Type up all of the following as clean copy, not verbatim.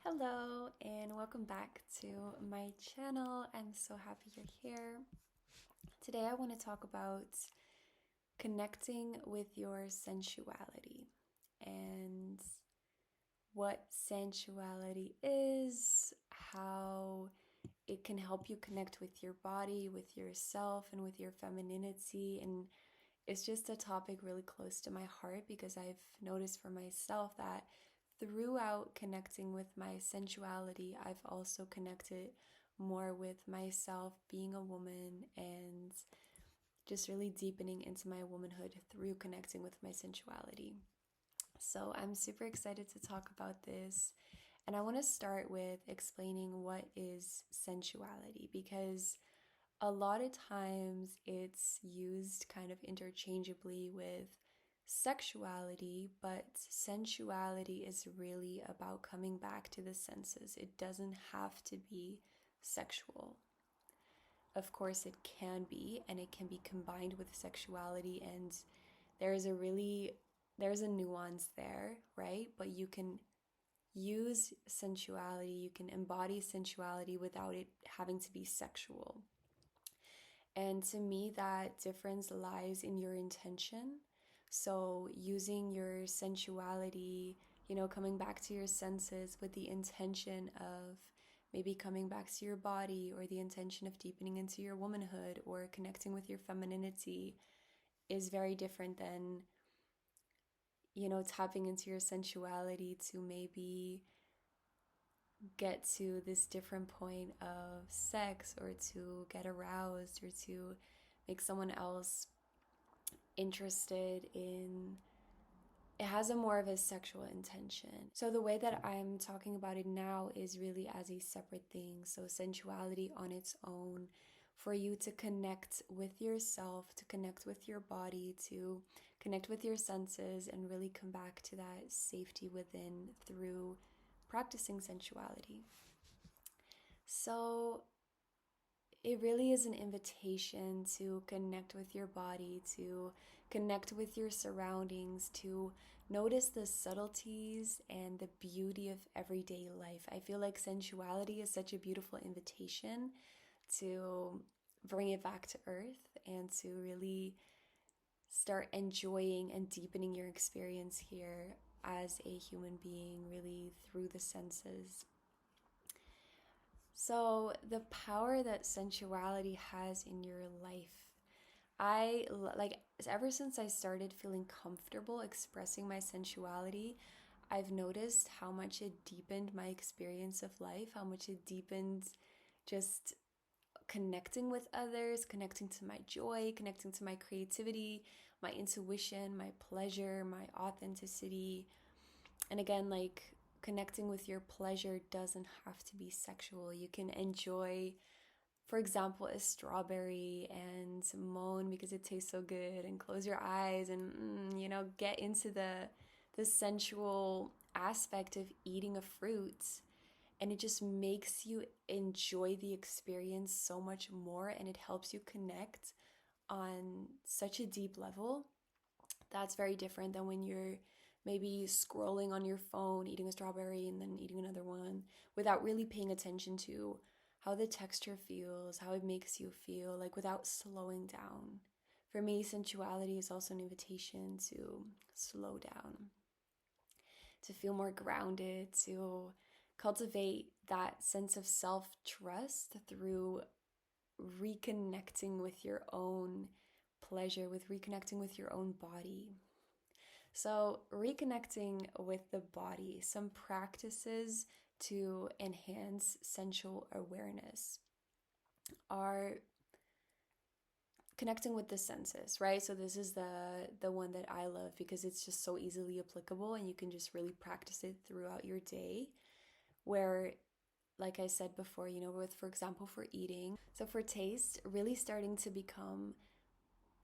Hello and welcome back to my channel. I'm so happy you're here. Today I want to talk about connecting with your sensuality and what sensuality is, how it can help you connect with your body, with yourself, and with your femininity. And it's just a topic really close to my heart because I've noticed for myself that throughout connecting with my sensuality, I've also connected more with myself being a woman and just really deepening into my womanhood through connecting with my sensuality. So I'm super excited to talk about this. And I want to start with explaining what is sensuality because a lot of times it's used kind of interchangeably with sexuality, but sensuality is really about coming back to the senses. It doesn't have to be sexual. Of course, it can be, and it can be combined with sexuality, and there's a really there's a nuance there, right? But you can use sensuality, you can embody sensuality without it having to be sexual. And to me, that difference lies in your intention. So, using your sensuality, coming back to your senses with the intention of maybe coming back to your body or the intention of deepening into your womanhood or connecting with your femininity is very different than, tapping into your sensuality to maybe get to this different point of sex or to get aroused or to make someone else interested in. It has a more of a sexual intention. So the way that I'm talking about it now is really as a separate thing. So sensuality on its own, for you to connect with yourself, to connect with your body, to connect with your senses and really come back to that safety within through practicing sensuality. So it really is an invitation to connect with your body, to connect with your surroundings, to notice the subtleties and the beauty of everyday life. I feel like sensuality is such a beautiful invitation to bring it back to earth and to really start enjoying and deepening your experience here as a human being, really through the senses. So, the power that sensuality has in your life. I like ever since I started feeling comfortable expressing my sensuality, I've noticed how much it deepened my experience of life, how much it deepened just connecting with others, connecting to my joy, connecting to my creativity, my intuition, my pleasure, my authenticity. And again, like connecting with your pleasure doesn't have to be sexual. You can enjoy, for example, a strawberry and moan because it tastes so good and close your eyes and get into the sensual aspect of eating a fruit, and it just makes you enjoy the experience so much more and it helps you connect on such a deep level. That's very different than when you're maybe scrolling on your phone, eating a strawberry and then eating another one without really paying attention to how the texture feels, how it makes you feel, like without slowing down. For me, sensuality is also an invitation to slow down, to feel more grounded, to cultivate that sense of self trust through reconnecting with your own pleasure, with reconnecting with your own body. So, reconnecting with the body, some practices to enhance sensual awareness are connecting with the senses, right? So this is the one that I love because it's just so easily applicable and you can just really practice it throughout your day. Where, like I said before, with, for example, for eating. So for taste, really starting to become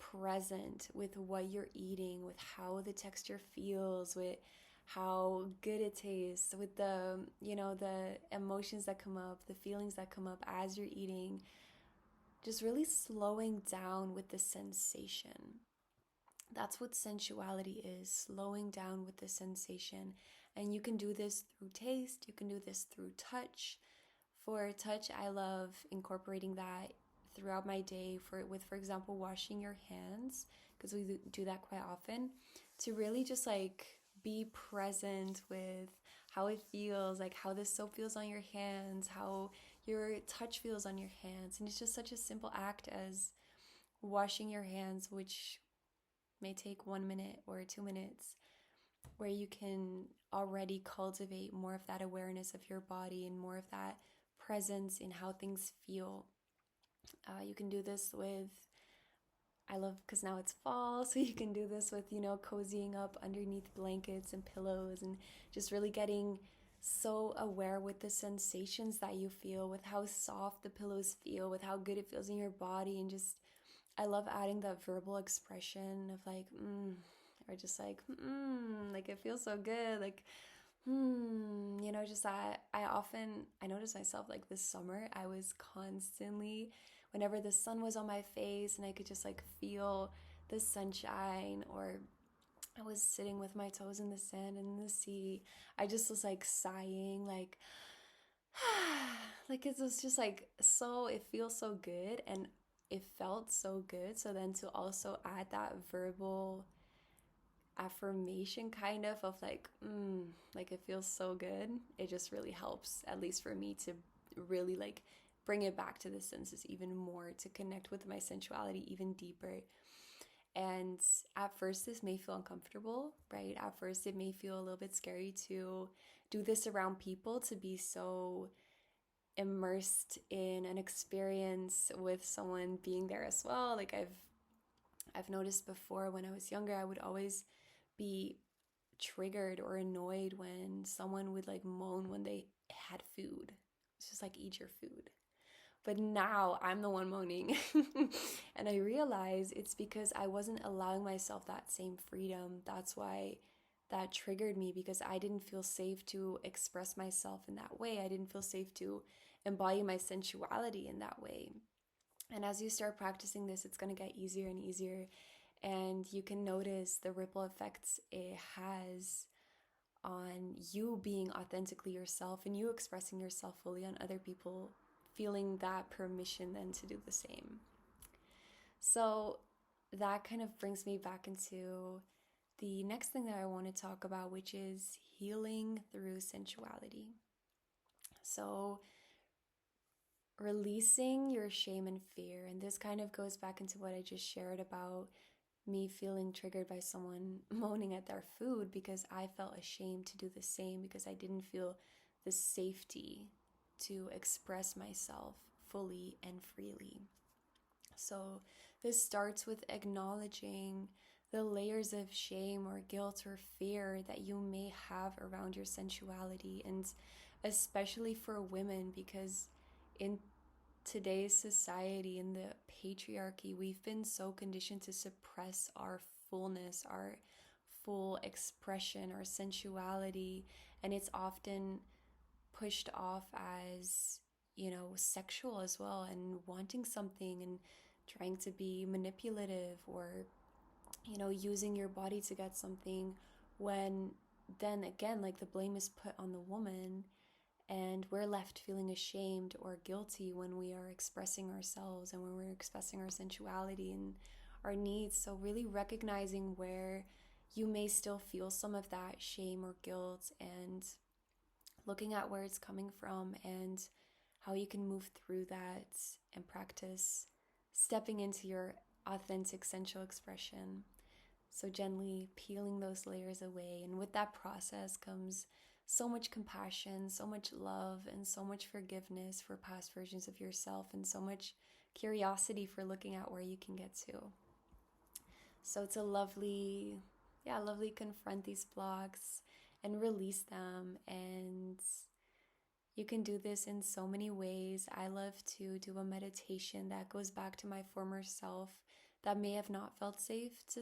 present with what you're eating, with how the texture feels, with how good it tastes, with the emotions that come up, the feelings that come up as you're eating. Just really slowing down with the sensation. That's what sensuality is, slowing down with the sensation And you can do this through taste, you can do this through touch. For touch, I love incorporating that throughout my day for example, washing your hands, because we do that quite often, to really just like be present with how it feels, like how the soap feels on your hands, how your touch feels on your hands. And it's just such a simple act as washing your hands, which may take 1 minute or 2 minutes, where you can already cultivate more of that awareness of your body and more of that presence in how things feel. You can do this with, I love because now it's fall, so you can do this with, cozying up underneath blankets and pillows and just really getting so aware with the sensations that you feel, with how soft the pillows feel, with how good it feels in your body. And just, I love adding that verbal expression of like, or just like it feels so good, like, just that I noticed myself like this summer, I was constantly, whenever the sun was on my face and I could just like feel the sunshine, or I was sitting with my toes in the sand and in the sea, I just was like sighing, like, like it was just like, so it feels so good and it felt so good. So then to also add that verbal affirmation kind of like it feels so good, it just really helps, at least for me, to really like bring it back to the senses even more, to connect with my sensuality even deeper. And at first this may feel uncomfortable, right? At first it may feel a little bit scary to do this around people, to be so immersed in an experience with someone being there as well. Like I've noticed before, when I was younger, I would always be triggered or annoyed when someone would like moan when they had food. It's just like, eat your food. But now I'm the one moaning. And I realize it's because I wasn't allowing myself that same freedom. That's why that triggered me, because I didn't feel safe to express myself in that way. I didn't feel safe to embody my sensuality in that way. And as you start practicing this, it's going to get easier and easier. And you can notice the ripple effects it has on you being authentically yourself and you expressing yourself fully, on other people feeling that permission then to do the same. So that kind of brings me back into the next thing that I want to talk about, which is healing through sensuality. So releasing your shame and fear. And this kind of goes back into what I just shared about me feeling triggered by someone moaning at their food, because I felt ashamed to do the same, because I didn't feel the safety to express myself fully and freely. So this starts with acknowledging the layers of shame or guilt or fear that you may have around your sensuality, and especially for women, because in today's society, in the patriarchy, we've been so conditioned to suppress our fullness, our full expression, our sensuality, and it's often pushed off as, sexual as well, and wanting something and trying to be manipulative, or, using your body to get something, when then again, like, the blame is put on the woman, and we're left feeling ashamed or guilty when we are expressing ourselves and when we're expressing our sensuality and our needs. So really recognizing where you may still feel some of that shame or guilt, and looking at where it's coming from and how you can move through that and practice stepping into your authentic sensual expression. So gently peeling those layers away. And with that process comes so much compassion, so much love, and so much forgiveness for past versions of yourself, and so much curiosity for looking at where you can get to. So it's a lovely confront these blocks and release them. And you can do this in so many ways. I love to do a meditation that goes back to my former self that may have not felt safe to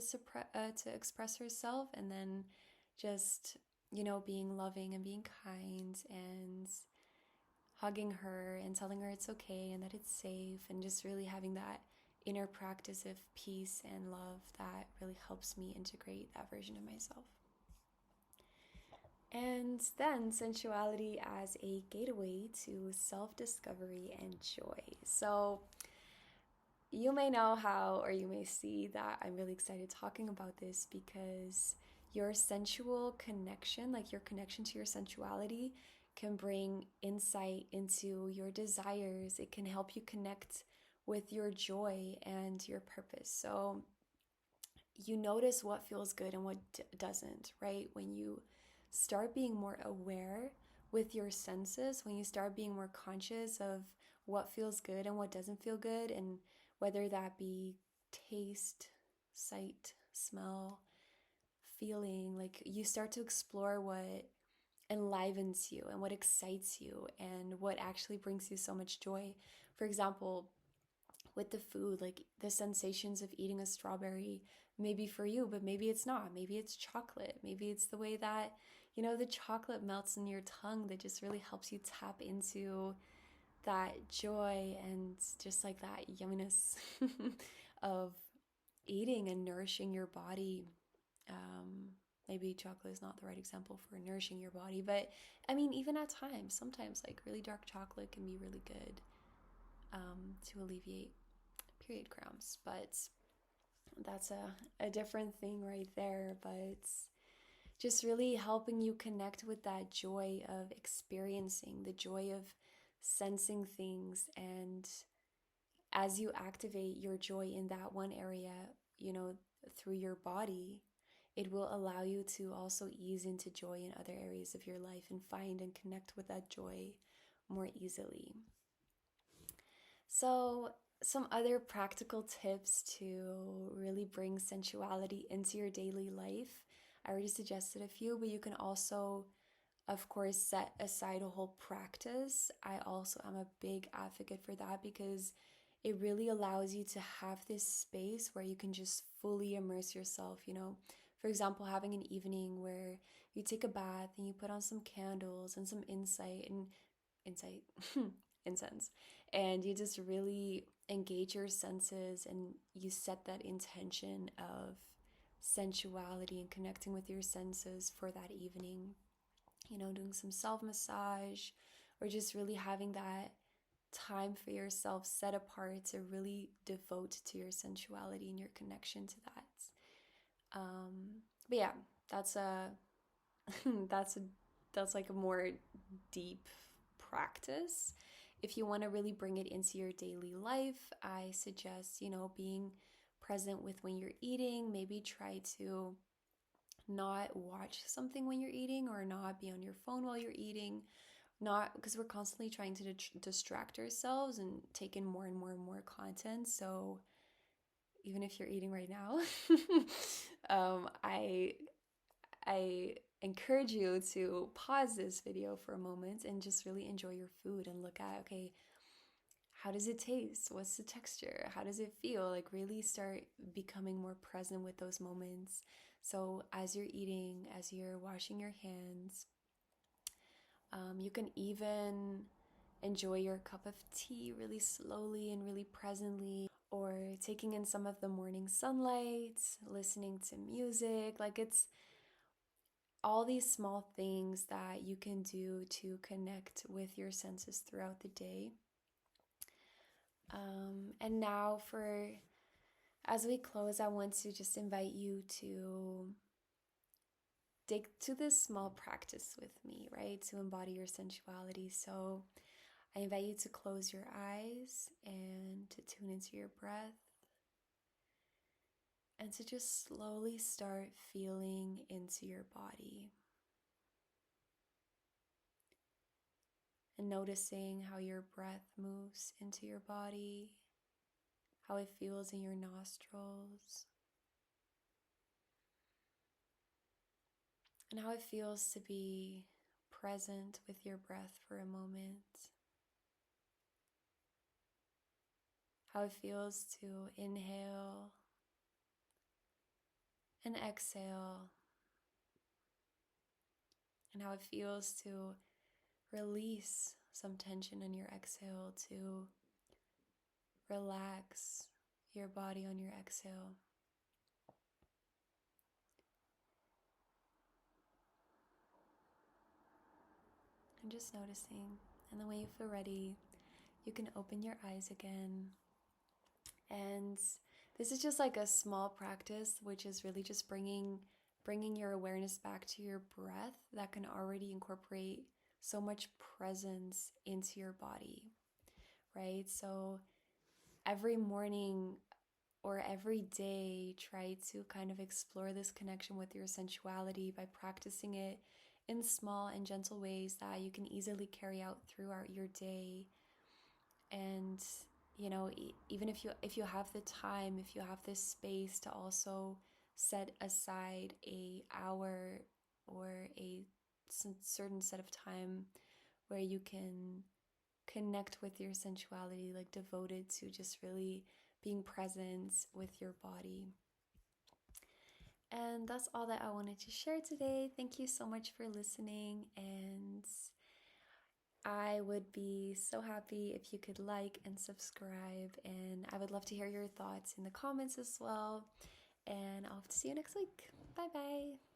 express herself, and then just, being loving and being kind and hugging her and telling her it's okay and that it's safe, and just really having that inner practice of peace and love that really helps me integrate that version of myself. And then sensuality as a gateway to self discovery and joy. So, you may know how, or you may see that I'm really excited talking about this because your sensual connection, like your connection to your sensuality, can bring insight into your desires. It can help you connect with your joy and your purpose. So, you notice what feels good and what doesn't, right? When you start being more aware with your senses, when you start being more conscious of what feels good and what doesn't feel good, and whether that be taste, sight, smell, feeling, like you start to explore what enlivens you and what excites you and what actually brings you so much joy. For example, with the food, like the sensations of eating a strawberry, maybe for you, but maybe it's not. Maybe it's chocolate. Maybe it's the way that, the chocolate melts in your tongue that just really helps you tap into that joy and just like that yumminess of eating and nourishing your body. Um, Maybe chocolate is not the right example for nourishing your body, but I mean, even at times, sometimes like really dark chocolate can be really good to alleviate period cramps, but that's a different thing right there. But just really helping you connect with that joy of experiencing, the joy of sensing things. And as you activate your joy in that one area, you know, through your body, it will allow you to also ease into joy in other areas of your life and find and connect with that joy more easily. So, some other practical tips to really bring sensuality into your daily life. I already suggested a few, but you can also, of course, set aside a whole practice. I also am a big advocate for that because it really allows you to have this space where you can just fully immerse yourself. For example, having an evening where you take a bath and you put on some candles and some insight incense, and you just really engage your senses and you set that intention of sensuality and connecting with your senses for that evening, doing some self massage or just really having that time for yourself set apart to really devote to your sensuality and your connection to that. But yeah, that's a that's a that's like a more deep practice. If you want to really bring it into your daily life, I suggest, being present with when you're eating. Maybe try to not watch something when you're eating or not be on your phone while you're eating. Not because we're constantly trying to distract ourselves and take in more and more and more content. So even if you're eating right now, I encourage you to pause this video for a moment and just really enjoy your food and look at, okay, how does it taste? What's the texture? How does it feel? Like really start becoming more present with those moments. So as you're eating, as you're washing your hands, you can even enjoy your cup of tea really slowly and really presently, or taking in some of the morning sunlight, listening to music. Like it's all these small things that you can do to connect with your senses throughout the day. And now, as we close, I want to just invite you to dig to this small practice with me, right? To embody your sensuality. So I invite you to close your eyes and to tune into your breath and to just slowly start feeling into your body and noticing how your breath moves into your body, how it feels in your nostrils, and how it feels to be present with your breath for a moment. How it feels to inhale and exhale, and how it feels to release some tension on your exhale, to relax your body on your exhale. . and just noticing. And then when you feel ready, you can open your eyes again. And this is just like a small practice, which is really just bringing your awareness back to your breath that can already incorporate so much presence into your body, right? So every morning or every day, try to kind of explore this connection with your sensuality by practicing it in small and gentle ways that you can easily carry out throughout your day. And even if you have the time, if you have this space to also set aside a hour or a certain set of time where you can connect with your sensuality, like devoted to just really being present with your body. And that's all that I wanted to share today. Thank you so much for listening, and I would be so happy if you could like and subscribe, and I would love to hear your thoughts in the comments as well. And I'll have to see you next week. Bye bye.